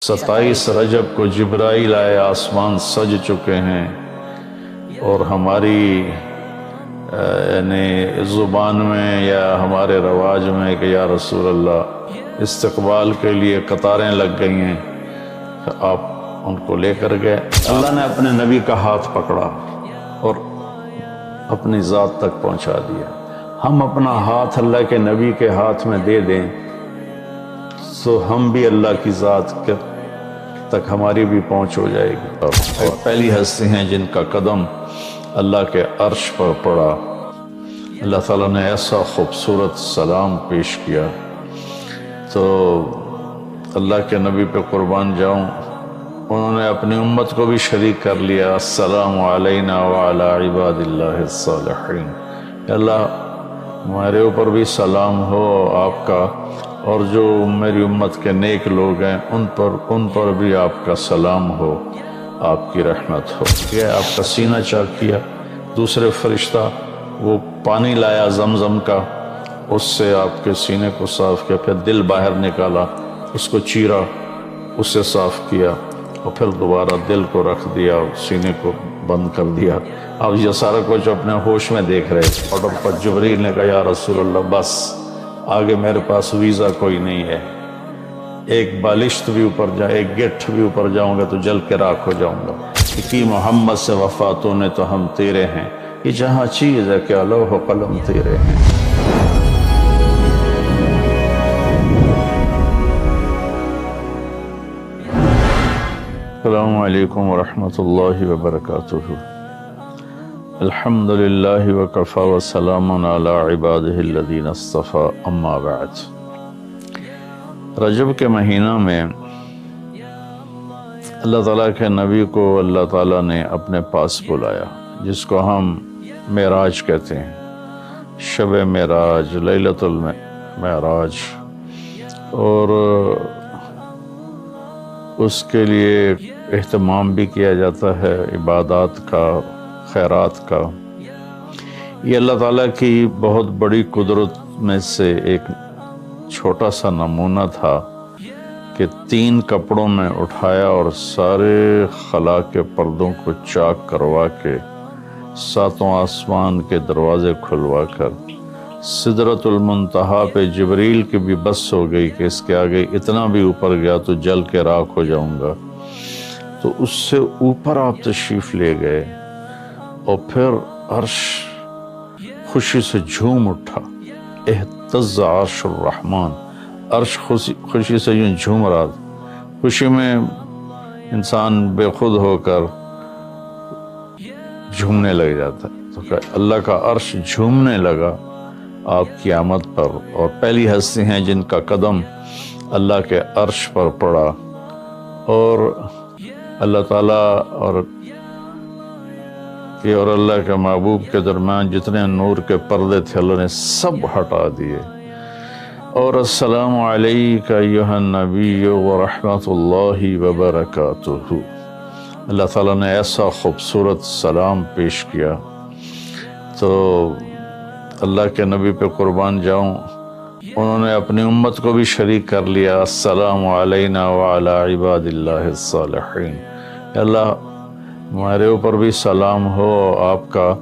27 رجب کو جبرائیل آئے، آسمان سج چکے ہیں اور ہماری یعنی زبان میں یا ہمارے رواج میں کہ یا رسول اللہ استقبال کے لیے قطاریں لگ گئی ہیں، آپ ان کو لے کر گئے۔ اللہ نے اپنے نبی کا ہاتھ پکڑا اور اپنی ذات تک پہنچا دیا۔ ہم اپنا ہاتھ اللہ کے نبی کے ہاتھ میں دے دیں تو ہم بھی اللہ کی ذات تک ہماری بھی پہنچ ہو جائے گی۔ اور پہلی ہستی ہیں جن کا قدم اللہ کے عرش پر پڑا۔ اللہ تعالیٰ نے ایسا خوبصورت سلام پیش کیا، تو اللہ کے نبی پہ قربان جاؤں، انہوں نے اپنی امت کو بھی شریک کر لیا۔ السلام علینا وعلی عباد اللہ الصالحین۔ اللہ ہمارے اوپر بھی سلام ہو آپ کا، اور جو میری امت کے نیک لوگ ہیں ان پر بھی آپ کا سلام ہو، آپ کی رحمت ہو۔ یہ آپ کا سینہ چاک کیا، دوسرے فرشتہ وہ پانی لایا زمزم کا، اس سے آپ کے سینے کو صاف کیا، پھر دل باہر نکالا، اس کو چیرا، اس سے صاف کیا، اور پھر دوبارہ دل کو رکھ دیا اور سینے کو بند کر دیا۔ اب یہ سارا کچھ اپنے ہوش میں دیکھ رہے تھے۔ اور پر جبریل نے کہا یا رسول اللہ بس آگے میرے پاس ویزا کوئی نہیں ہے، ایک بالشت بھی اوپر جائے، ایک گٹھ بھی اوپر جاؤں گا تو جل کے راکھ ہو جاؤں گا۔ کہ محمد سے وفاتوں نے تو ہم تیرے ہیں، یہ جہاں چیز ہے کہ لوح و قلم تیرے ہیں۔ السلام علیکم ورحمۃ اللہ وبرکاتہ۔ الحمد للہ وکفی وسلام علی عبادہ الذین اصطفی، اما بعد۔ رجب کے مہینہ میں اللہ تعالیٰ کے نبی کو اللہ تعالیٰ نے اپنے پاس بلایا، جس کو ہم معراج کہتے ہیں، شب معراج، لیلۃ المعراج، اور اس کے لیے اہتمام بھی کیا جاتا ہے، عبادات کا، خیرات کا۔ یہ اللہ تعالیٰ کی بہت بڑی قدرت میں سے ایک چھوٹا سا نمونہ تھا کہ 3 کپڑوں میں اٹھایا اور سارے خلا کے پردوں کو چاک کروا کے 7 آسمان کے دروازے کھلوا کر سدرۃ المنتہا پہ جبریل کی بھی بس ہو گئی کہ اس کے آگے اتنا بھی اوپر گیا تو جل کے راکھ ہو جاؤں گا، تو اس سے اوپر آپ تشریف لے گئے، اور پھر عرش خوشی سے جھوم اٹھا، اہتز عرش الرحمن، عرش خوشی سے یوں جھوم رہا تھا۔ خوشی میں انسان بے خود ہو کر جھومنے لگ جاتا ہے، تو اللہ کا عرش جھومنے لگا آپ کی آمد پر۔ اور پہلی ہستی ہیں جن کا قدم اللہ کے عرش پر پڑا، اور اللہ تعالیٰ اور اللہ کے محبوب کے درمیان جتنے نور کے پردے تھے اللہ نے سب ہٹا دیے۔ اور السلام علیک ایھا النبی ورحمۃ اللہ وبرکاتہ۔ اللہ تعالیٰ نے ایسا خوبصورت سلام پیش کیا، تو اللہ کے نبی پہ قربان جاؤں، انہوں نے اپنی امت کو بھی شریک کر لیا۔ السلام علینا وعلی عباد اللہ الصالحین۔ اللہ ہمارے اوپر بھی سلام ہو آپ کا،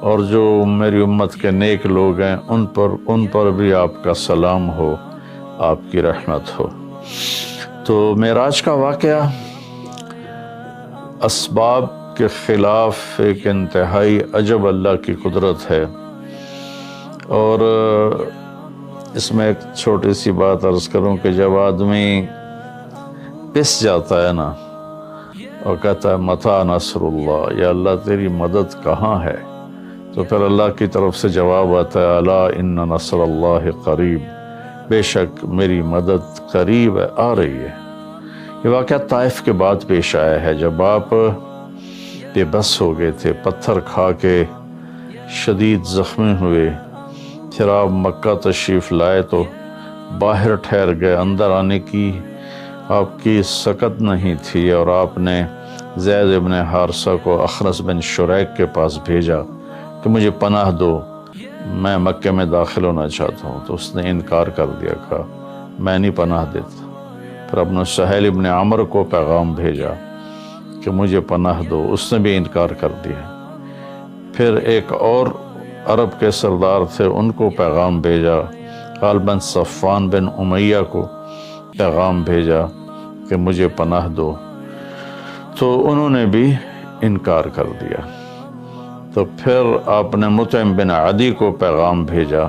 اور جو میری امت کے نیک لوگ ہیں ان پر بھی آپ کا سلام ہو، آپ کی رحمت ہو۔ تو معراج کا واقعہ اسباب کے خلاف ایک انتہائی عجب اللہ کی قدرت ہے، اور اس میں ایک چھوٹی سی بات عرض کروں کہ جب آدمی پس جاتا ہے نا اور کہتا ہے متی نصر اللہ، یا اللہ تیری مدد کہاں ہے، تو پھر اللہ کی طرف سے جواب آتا ہے الا ان نصر اللہ قریب، بے شک میری مدد قریب ہے، آ رہی ہے۔ یہ واقعہ طائف کے بعد پیش آیا ہے، جب آپ بے بس ہو گئے تھے، پتھر کھا کے شدید زخمی ہوئے، پھر آپ مکہ تشریف لائے تو باہر ٹھہر گئے، اندر آنے کی آپ کی سکت نہیں تھی، اور آپ نے زید ابن حارثہ کو اخنس بن شریک کے پاس بھیجا کہ مجھے پناہ دو، میں مکہ میں داخل ہونا چاہتا ہوں، تو اس نے انکار کر دیا، کہا میں نہیں پناہ دیتا۔ پھر اپنے سہیل ابن عمر کو پیغام بھیجا کہ مجھے پناہ دو، اس نے بھی انکار کر دیا۔ پھر ایک اور عرب کے سردار تھے، ان کو پیغام بھیجا، غالباً صفوان بن امیہ کو پیغام بھیجا کہ مجھے پناہ دو، تو انہوں نے بھی انکار کر دیا۔ تو پھر آپ نے مطعم بن عدی کو پیغام بھیجا،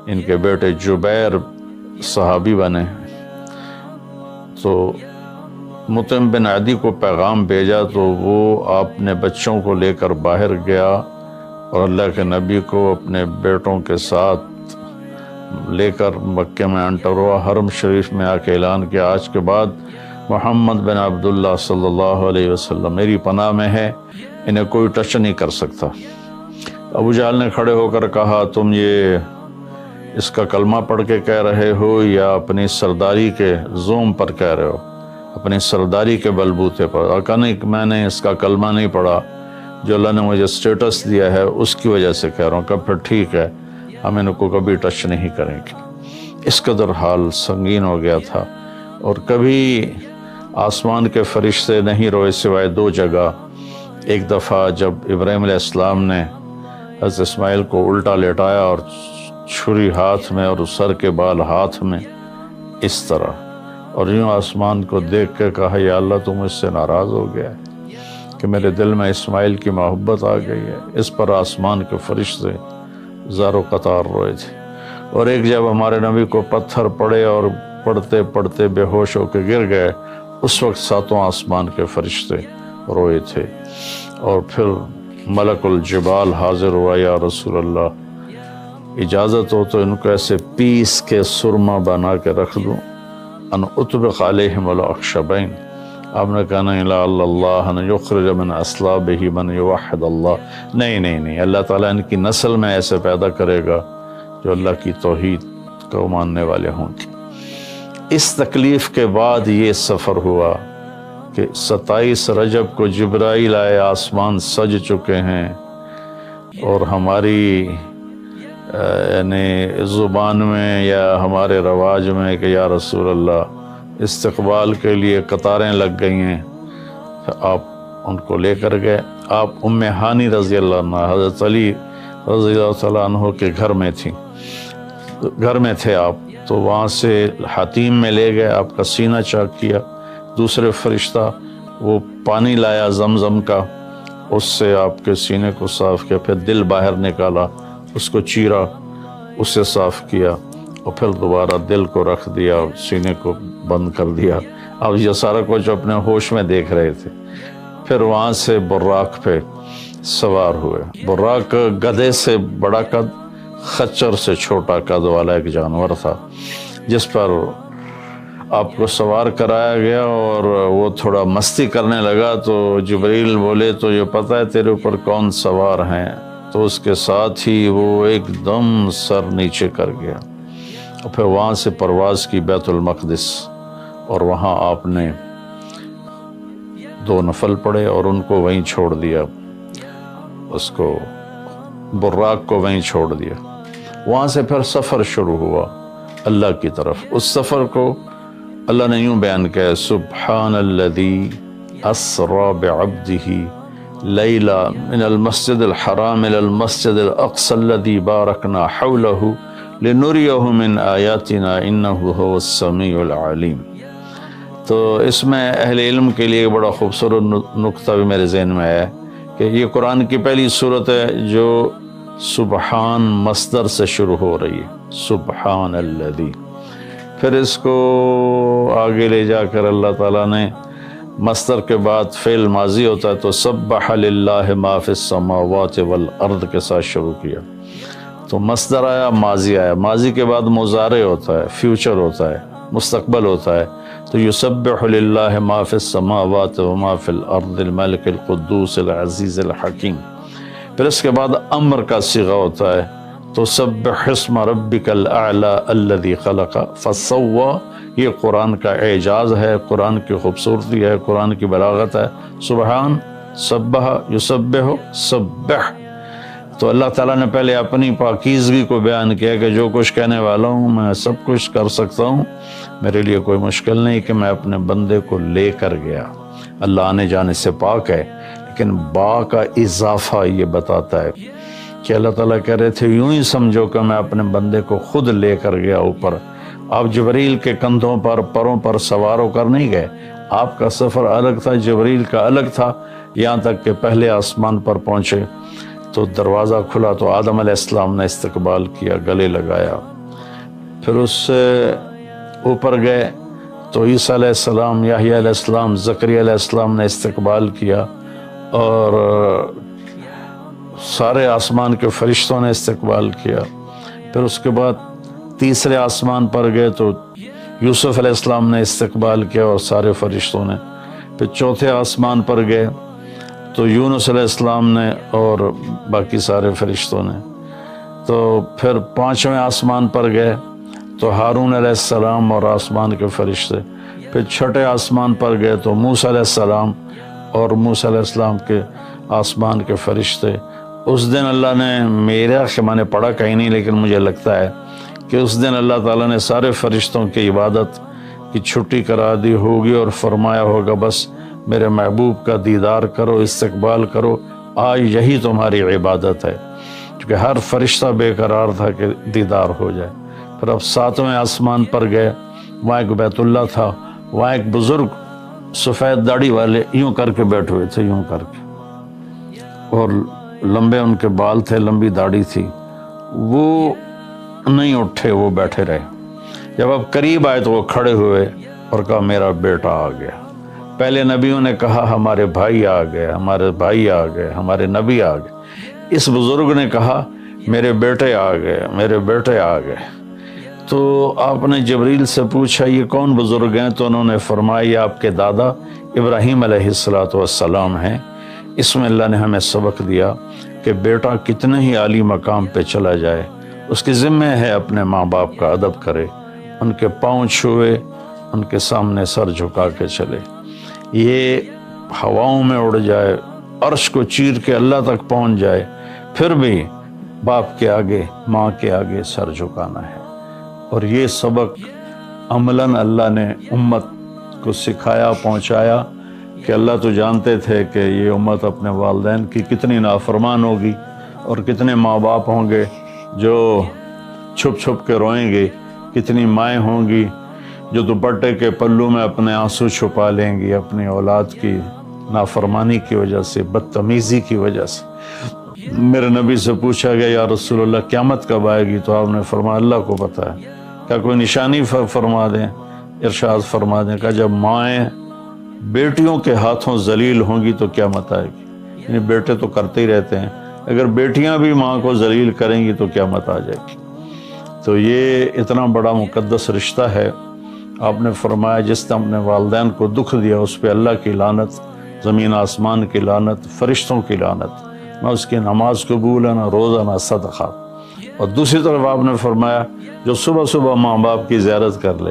ان کے بیٹے جبیر صحابی بنے، تو مطعم بن عدی کو پیغام بھیجا تو وہ آپ نے بچوں کو لے کر باہر گیا اور اللہ کے نبی کو اپنے بیٹوں کے ساتھ لے کر مکہ میں انٹر ہوا، حرم شریف میں آ کے اعلان کیا آج کے بعد محمد بن عبداللہ صلی اللہ علیہ وسلم میری پناہ میں ہے، انہیں کوئی ٹچ نہیں کر سکتا۔ ابو جہل نے کھڑے ہو کر کہا تم یہ اس کا کلمہ پڑھ کے کہہ رہے ہو یا اپنی سرداری کے زوم پر کہہ رہے ہو، اپنی سرداری کے بلبوتے پر؟ اور کہا نہیں، میں نے اس کا کلمہ نہیں پڑھا، جو اللہ نے مجھے سٹیٹس دیا ہے اس کی وجہ سے کہہ رہا ہوں۔ کہ پھر ٹھیک ہے، ہم ان کو کبھی ٹچ نہیں کریں گے۔ اس قدر حال سنگین ہو گیا تھا، اور کبھی آسمان کے فرشتے نہیں روئے سوائے دو جگہ۔ ایک دفعہ جب ابراہیم علیہ السلام نے حضرت اسماعیل کو الٹا لیٹایا اور چھری ہاتھ میں اور سر کے بال ہاتھ میں اس طرح، اور یوں آسمان کو دیکھ کے کہا یا اللہ تو مجھ سے ناراض ہو گیا ہے کہ میرے دل میں اسماعیل کی محبت آ گئی ہے۔ اس پر آسمان کے فرشتے زار و قطار روئے تھے۔ اور ایک جب ہمارے نبی کو پتھر پڑے اور پڑھتے پڑھتے بے ہوش ہو کے گر گئے، اس وقت ساتوں آسمان کے فرشتے روئے تھے۔ اور پھر ملک الجبال حاضر ہوا، یا رسول اللہ اجازت ہو تو ان کو ایسے پیس کے سرما بنا کے رکھ دوں، ان اطبق علیہم الاخشبین۔ آپ نے کہا نہیں، لا اللہ ان یخرج من اصلابہ من یوحد اللہ، نہیں، اللہ تعالیٰ ان کی نسل میں ایسے پیدا کرے گا جو اللہ کی توحید کو ماننے والے ہوں گے۔ اس تکلیف کے بعد یہ سفر ہوا کہ 27 رجب کو جبرائیل آئے، آسمان سج چکے ہیں، اور ہماری یعنی زبان میں یا ہمارے رواج میں کہ یا رسول اللہ استقبال کے لیے قطاریں لگ گئی ہیں، آپ ان کو لے کر گئے۔ آپ ام ہانی رضی اللہ عنہ حضرت علی رضی اللہ تعالیٰ عنہ کے گھر میں تھے آپ، تو وہاں سے حتیم میں لے گئے، آپ کا سینہ چاک کیا۔ دوسرے فرشتہ وہ پانی لایا زمزم کا، اس سے آپ کے سینے کو صاف کیا، پھر دل باہر نکالا، اس کو چیرا، اسے صاف کیا، اور پھر دوبارہ دل کو رکھ دیا، سینے کو بند کر دیا۔ اب یہ سارا کچھ اپنے ہوش میں دیکھ رہے تھے۔ پھر وہاں سے براق پہ سوار ہوئے۔ براق گدھے سے بڑا قد، خچر سے چھوٹا قد والا ایک جانور تھا، جس پر آپ کو سوار کرایا گیا، اور وہ تھوڑا مستی کرنے لگا تو جبریل بولے تو یہ پتہ ہے تیرے اوپر کون سوار ہیں؟ تو اس کے ساتھ ہی وہ ایک دم سر نیچے کر گیا، اور پھر وہاں سے پرواز کی بیت المقدس، اور وہاں آپ نے 2 نفل پڑھے اور ان کو وہیں چھوڑ دیا، اس کو براق کو وہیں چھوڑ دیا۔ وہاں سے پھر سفر شروع ہوا اللہ کی طرف۔ اس سفر کو اللہ نے یوں بیان کیا، سبحان الذی اسری بعبدہ لیلا من المسجد الحرام الى المسجد الاقصى الذی بارکنا حولہ لنریہ من آیاتنا انہ هو السمیع العلیم۔ تو اس میں اہل علم کے لیے بڑا خوبصورت نقطہ بھی میرے ذہن میں ہے کہ یہ قرآن کی پہلی صورت ہے جو سبحان مصدر سے شروع ہو رہی ہے، سبحان الذی۔ پھر اس کو آگے لے جا کر اللہ تعالیٰ نے مصدر کے بعد فعل ماضی ہوتا ہے تو سبح للہ ما فی السماوات والارض کے ساتھ شروع کیا، تو مصدر آیا، ماضی آیا، ماضی کے بعد مضارع ہوتا ہے، فیوچر ہوتا ہے، مستقبل ہوتا ہے، تو یسبح للہ ما فی السماوات وما فی الارض الملک القدوس العزیز الحکیم۔ پھر اس کے بعد امر کا صیغہ ہوتا ہے، تو سبح اسم ربک الاعلی الذی خلق فسوی۔ یہ قرآن کا اعجاز ہے، قرآن کی خوبصورتی ہے، قرآن کی بلاغت ہے۔ سبحان، سبح، یسبح، سبح۔ تو اللہ تعالیٰ نے پہلے اپنی پاکیزگی کو بیان کیا کہ جو کچھ کہنے والا ہوں میں سب کچھ کر سکتا ہوں، میرے لیے کوئی مشکل نہیں کہ میں اپنے بندے کو لے کر گیا۔ اللہ آنے جانے سے پاک ہے، لیکن با کا اضافہ یہ بتاتا ہے کہ اللہ تعالیٰ کہہ رہے تھے یوں ہی سمجھو کہ میں اپنے بندے کو خود لے کر گیا اوپر۔ آپ جبریل کے کندھوں پر پروں پر سوار ہو کر نہیں گئے، آپ کا سفر الگ تھا، جبریل کا الگ تھا، یہاں تک کہ پہلے آسمان پر پہنچے تو دروازہ کھلا تو آدم علیہ السلام نے استقبال کیا، گلے لگایا۔ پھر اس سے اوپر گئے تو عیسیٰ علیہ السلام، یحییٰ علیہ السلام، زکریا علیہ السلام نے استقبال کیا، اور سارے آسمان کے فرشتوں نے استقبال کیا۔ پھر اس کے بعد تیسرے آسمان پر گئے تو یوسف علیہ السلام نے استقبال کیا اور سارے فرشتوں نے۔ پھر چوتھے آسمان پر گئے تو یونس علیہ السلام نے اور باقی سارے فرشتوں نے۔ تو پھر پانچویں آسمان پر گئے تو ہارون علیہ السلام اور آسمان کے فرشتے۔ پھر چھٹے آسمان پر گئے تو موسیٰ علیہ السلام اور موسیٰ علیہ السلام کے آسمان کے فرشتے۔ اس دن اللہ نے، میرا کہ میں نے پڑھا کہیں نہیں لیکن مجھے لگتا ہے کہ اس دن اللہ تعالیٰ نے سارے فرشتوں کی عبادت کی چھٹی کرا دی ہوگی اور فرمایا ہوگا بس میرے محبوب کا دیدار کرو، استقبال کرو، آج یہی تمہاری عبادت ہے، کیونکہ ہر فرشتہ بے قرار تھا کہ دیدار ہو جائے۔ پھر اب ساتویں آسمان پر گئے، وہاں ایک بیت اللہ تھا، وہاں ایک بزرگ سفید داڑھی والے یوں کر کے بیٹھے ہوئے تھے، یوں کر کے، اور لمبے ان کے بال تھے، لمبی داڑھی تھی، وہ نہیں اٹھے، وہ بیٹھے رہے۔ جب اب قریب آئے تو وہ کھڑے ہوئے اور کہا میرا بیٹا آ گیا۔ پہلے نبیوں نے کہا ہمارے بھائی آ گئے، ہمارے بھائی آ گئے، ہمارے نبی آ گئے۔ اس بزرگ نے کہا میرے بیٹے آ گئے، میرے بیٹے آ گئے۔ تو آپ نے جبریل سے پوچھا یہ کون بزرگ ہیں؟ تو انہوں نے فرمایا یہ آپ کے دادا ابراہیم علیہ السلام ہیں۔ اس میں اللہ نے ہمیں سبق دیا کہ بیٹا کتنے ہی عالی مقام پہ چلا جائے، اس کے ذمہ ہے اپنے ماں باپ کا ادب کرے، ان کے پاؤں چھوئے، ان کے سامنے سر جھکا کے چلے۔ یہ ہواؤں میں اڑ جائے، عرش کو چیر کے اللہ تک پہنچ جائے، پھر بھی باپ کے آگے، ماں کے آگے سر جھکانا ہے۔ اور یہ سبق عملاً اللہ نے امت کو سکھایا، پہنچایا کہ اللہ تو جانتے تھے کہ یہ امت اپنے والدین کی کتنی نافرمان ہوگی، اور کتنے ماں باپ ہوں گے جو چھپ چھپ کے روئیں گے، کتنی مائیں ہوں گی جو دوپٹے کے پلو میں اپنے آنسو چھپا لیں گی اپنی اولاد کی نافرمانی کی وجہ سے، بدتمیزی کی وجہ سے۔ میرے نبی سے پوچھا گیا یا رسول اللہ قیامت کب آئے گی؟ تو آپ نے فرمایا اللہ کو پتہ ہے، کیا کوئی نشانی فرما دیں؟ ارشاد فرما دیں کہ جب مائیں بیٹیوں کے ہاتھوں ذلیل ہوں گی تو قیامت آئے گی۔ یعنی بیٹے تو کرتے ہی رہتے ہیں، اگر بیٹیاں بھی ماں کو ذلیل کریں گی تو قیامت آ جائے گی۔ تو یہ اتنا بڑا مقدس رشتہ ہے۔ آپ نے فرمایا جس نے اپنے والدین کو دکھ دیا اس پہ اللہ کی لعنت، زمین آسمان کی لعنت، فرشتوں کی لعنت، نہ اس کی نماز قبول ہے، نہ روزہ، نہ صدقہ۔ اور دوسری طرف آپ نے فرمایا جو صبح صبح ماں باپ کی زیارت کر لے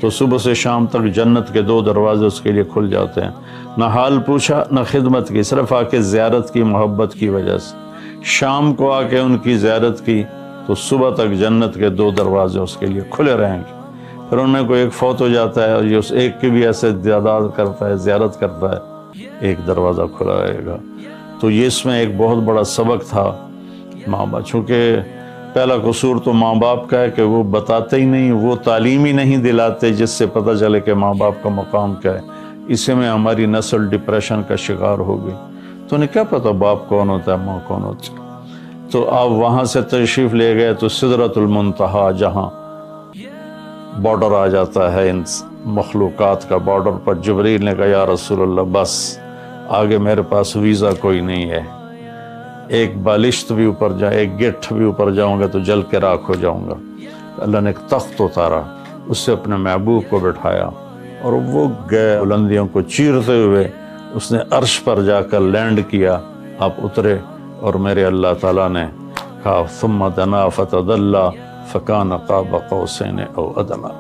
تو صبح سے شام تک جنت کے 2 دروازے اس کے لیے کھل جاتے ہیں۔ نہ حال پوچھا نہ خدمت کی، صرف آ کے زیارت کی محبت کی وجہ سے۔ شام کو آ کے ان کی زیارت کی تو صبح تک جنت کے 2 دروازے اس کے لیے کھلے رہیں گے۔ پھر ان میں کوئی ایک فوت ہو جاتا ہے اور یہ اس ایک کی بھی ایسے تعداد کرتا ہے، زیارت کرتا ہے، ایک دروازہ کھلا رہے گا۔ تو یہ اس میں ایک بہت بڑا سبق تھا ماں باپ، چونکہ پہلا قصور تو ماں باپ کا ہے کہ وہ بتاتے ہی نہیں، وہ تعلیم ہی نہیں دلاتے جس سے پتہ چلے کہ ماں باپ کا مقام کیا ہے۔ اسی میں ہماری نسل ڈپریشن کا شکار ہو گئی۔ تو انہیں کیا پتا باپ کون ہوتا ہے، ماں کون ہوتی ہے؟ تو آپ وہاں سے تشریف لے گئے تو سدرۃ المنتہا، جہاں بارڈر آ جاتا ہے ان مخلوقات کا، بارڈر پر جبریل نے کہا یا رسول اللہ بس آگے میرے پاس ویزا کوئی نہیں ہے، ایک بالشت بھی اوپر جائے، ایک گٹھ بھی اوپر جاؤں گا تو جل کے راکھ ہو جاؤں گا۔ اللہ نے ایک تخت اتارا، اس سے اپنے محبوب کو بٹھایا اور وہ گئے بلندیوں کو چیرتے ہوئے، اس نے عرش پر جا کر لینڈ کیا، آپ اترے اور میرے اللہ تعالیٰ نے کہا ثم دنا فتدلی فکان قاب قوسین او ادنی۔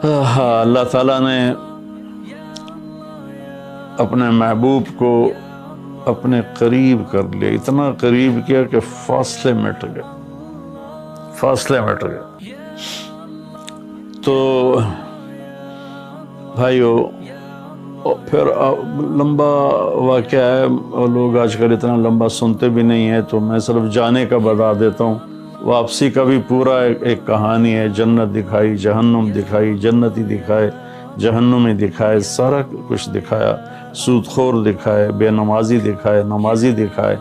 اللہ تعالیٰ نے اپنے محبوب کو اپنے قریب کر لیا، اتنا قریب کیا کہ فاصلے مٹ گئے، فاصلے مٹ گئے۔ تو بھائیو پھر لمبا واقعہ ہے، اور لوگ آج کل اتنا لمبا سنتے بھی نہیں ہیں، تو میں صرف جانے کا بتا دیتا ہوں۔ واپسی کا بھی پورا ایک کہانی ہے، جنت دکھائی، جہنم دکھائی، جنتی دکھائے، جہنمی دکھائے، سارا کچھ دکھایا، سود خور دکھائے، بے نمازی دکھائے، نمازی دکھائے،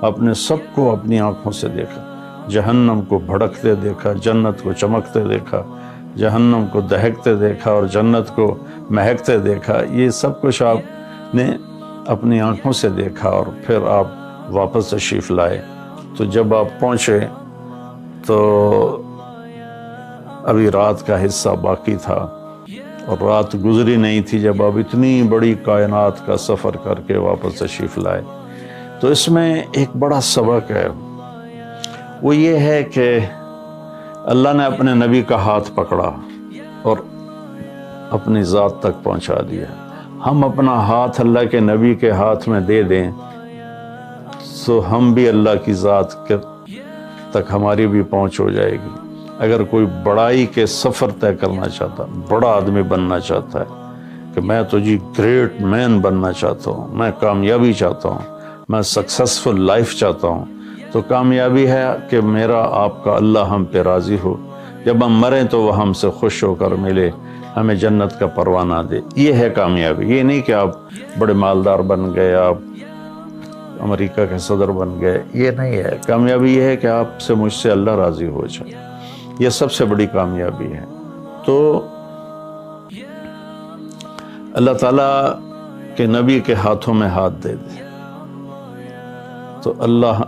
اپنے سب کو اپنی آنکھوں سے دیکھا، جہنم کو بھڑکتے دیکھا، جنت کو چمکتے دیکھا، جہنم کو دہکتے دیکھا اور جنت کو مہکتے دیکھا۔ یہ سب کچھ آپ نے اپنی آنکھوں سے دیکھا، اور پھر آپ واپس تشریف لائے۔ تو جب آپ پہنچے تو ابھی رات کا حصہ باقی تھا، اور رات گزری نہیں تھی جب آپ اتنی بڑی کائنات کا سفر کر کے واپس تشریف لائے۔ تو اس میں ایک بڑا سبق ہے، وہ یہ ہے کہ اللہ نے اپنے نبی کا ہاتھ پکڑا اور اپنی ذات تک پہنچا دیا۔ ہم اپنا ہاتھ اللہ کے نبی کے ہاتھ میں دے دیں تو ہم بھی اللہ کی ذات تک ہماری بھی پہنچ ہو جائے گی۔ اگر کوئی بڑائی کے سفر طے کرنا چاہتا، بڑا آدمی بننا چاہتا ہے کہ میں تو جی گریٹ مین بننا چاہتا ہوں، میں کامیابی چاہتا ہوں، میں سکسیسفل لائف چاہتا ہوں، تو کامیابی ہے کہ میرا آپ کا اللہ ہم پہ راضی ہو، جب ہم مریں تو وہ ہم سے خوش ہو کر ملے، ہمیں جنت کا پروانہ دے۔ یہ ہے کامیابی۔ یہ نہیں کہ آپ بڑے مالدار بن گئے، آپ امریکہ کے صدر بن گئے، یہ نہیں ہے کامیابی۔ یہ ہے کہ آپ سے مجھ سے اللہ راضی ہو جائے، یہ سب سے بڑی کامیابی ہے۔ تو اللہ تعالیٰ کے نبی کے ہاتھوں میں ہاتھ دے دے تو اللہ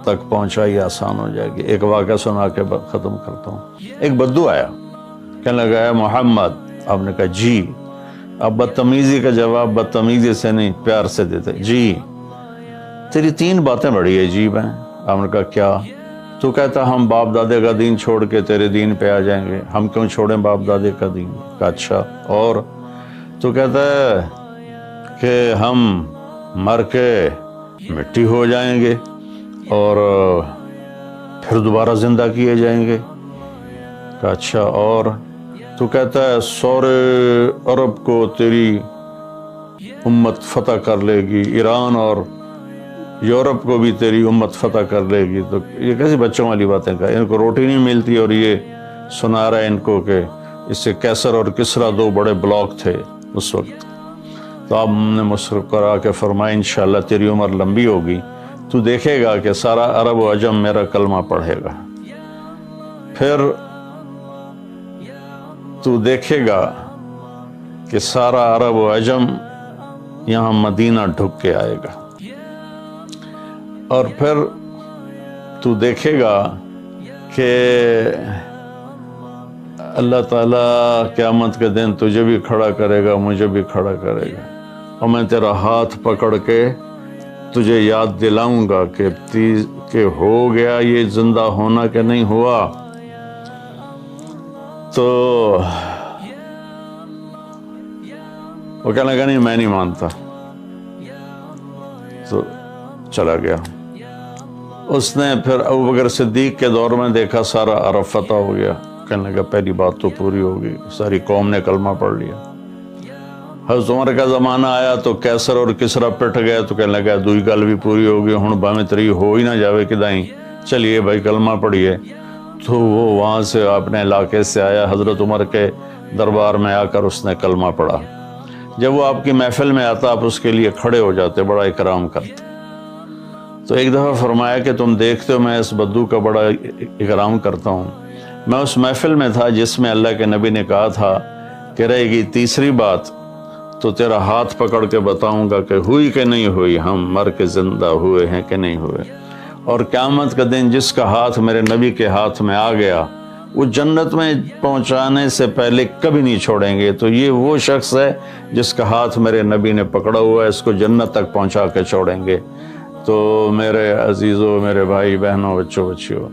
تک پہنچائی آسان ہو جائے گی۔ ایک واقعہ سنا کے ختم کرتا ہوں۔ ایک بدو آیا، کہنے لگا ہے محمد، آپ نے کہا جی۔ اب بدتمیزی کا جواب بدتمیزی سے نہیں، پیار سے دیتے، جی تیری 3 باتیں بڑی عجیب ہیں۔ آپ نے کہا کیا؟ تو کہتا ہم باپ دادے کا دین چھوڑ کے تیرے دین پہ آ جائیں گے۔ ہم کیوں چھوڑیں باپ دادے کا دین؟ کہا اچھا اور؟ تو کہتا ہے کہ ہم مر کے مٹی ہو جائیں گے اور پھر دوبارہ زندہ کیے جائیں گے۔ کہا اچھا اور؟ تو کہتا ہے سورے عرب کو تیری امت فتح کر لے گی، ایران اور یورپ کو بھی تیری امت فتح کر لے گی۔ تو یہ کیسی بچوں والی باتیں کہا، ان کو روٹی نہیں ملتی، اور یہ سنا رہا ہے ان کو کہ اس سے کیسر اور کسرا 2 بڑے بلاک تھے اس وقت۔ تو آپ نے مسکرا کے فرمایا انشاءاللہ تیری عمر لمبی ہوگی، تو دیکھے گا کہ سارا عرب و عجم میرا کلمہ پڑھے گا، پھر تو دیکھے گا کہ سارا عرب و عجم یہاں مدینہ ڈھک کے آئے گا، اور پھر تو دیکھے گا کہ اللہ تعالیٰ قیامت کے دن تجھے بھی کھڑا کرے گا، مجھے بھی کھڑا کرے گا، اور میں تیرا ہاتھ پکڑ کے تجھے یاد دلاؤں گا کہ ہو گیا یہ زندہ ہونا کہ نہیں ہوا۔ تو وہ کہنے لگا نہیں میں نہیں مانتا، تو چلا گیا۔ اس نے پھر ابوبکر صدیق کے دور میں دیکھا سارا عرب فتح ہو گیا، کہنے لگا پہلی بات تو پوری ہوگی، ساری قوم نے کلمہ پڑھ لیا۔ حضرت عمر کا زمانہ آیا تو کیسر اور کسرا پٹ گئے، تو کہنے لگا دوئی گل بھی پوری ہوگی، ہن باویں تری ہو ہی نہ جاوے کدائیں، چلیے بھائی کلمہ پڑھیے۔ تو وہ وہاں سے اپنے علاقے سے آیا، حضرت عمر کے دربار میں آ کر اس نے کلمہ پڑھا۔ جب وہ آپ کی محفل میں آتا آپ اس کے لیے کھڑے ہو جاتے، بڑا اکرام کرتے۔ تو ایک دفعہ فرمایا کہ تم دیکھتے ہو میں اس بدو کا بڑا اکرام کرتا ہوں، میں اس محفل میں تھا جس میں اللہ کے نبی نے کہا تھا کہ رہے گی تیسری بات تو تیرا ہاتھ پکڑ کے بتاؤں گا کہ ہوئی کہ نہیں ہوئی، ہم مر کے زندہ ہوئے ہیں کہ نہیں ہوئے، اور قیامت کا دن جس کا ہاتھ میرے نبی کے ہاتھ میں آ گیا وہ جنت میں پہنچانے سے پہلے کبھی نہیں چھوڑیں گے۔ تو یہ وہ شخص ہے جس کا ہاتھ میرے نبی نے پکڑا ہوا ہے، اس کو جنت تک پہنچا کے چھوڑیں گے۔ تو میرے عزیزوں، میرے بھائی بہنوں، بچوں بچیوں،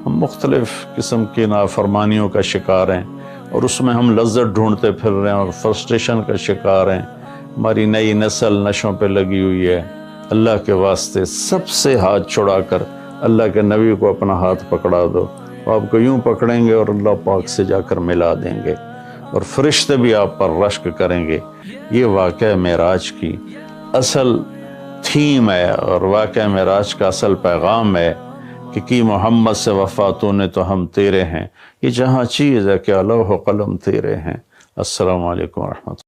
ہم مختلف قسم کی نافرمانیوں کا شکار ہیں، اور اس میں ہم لذت ڈھونڈتے پھر رہے ہیں اور فرسٹریشن کا شکار ہیں۔ ہماری نئی نسل نشوں پہ لگی ہوئی ہے، اللہ کے واسطے سب سے ہاتھ چھڑا کر اللہ کے نبی کو اپنا ہاتھ پکڑا دو، وہ آپ کو یوں پکڑیں گے اور اللہ پاک سے جا کر ملا دیں گے، اور فرشتے بھی آپ پر رشک کریں گے۔ یہ واقعہ معراج کی اصل تھیم ہے، اور واقعہ معراج کا اصل پیغام ہے کہ محمد سے وفاتوں نے تو ہم تیرے ہیں۔ یہ جہاں چیز ہے کہ لوح و قلم تیرے ہیں۔ السلام علیکم ورحمۃ اللہ۔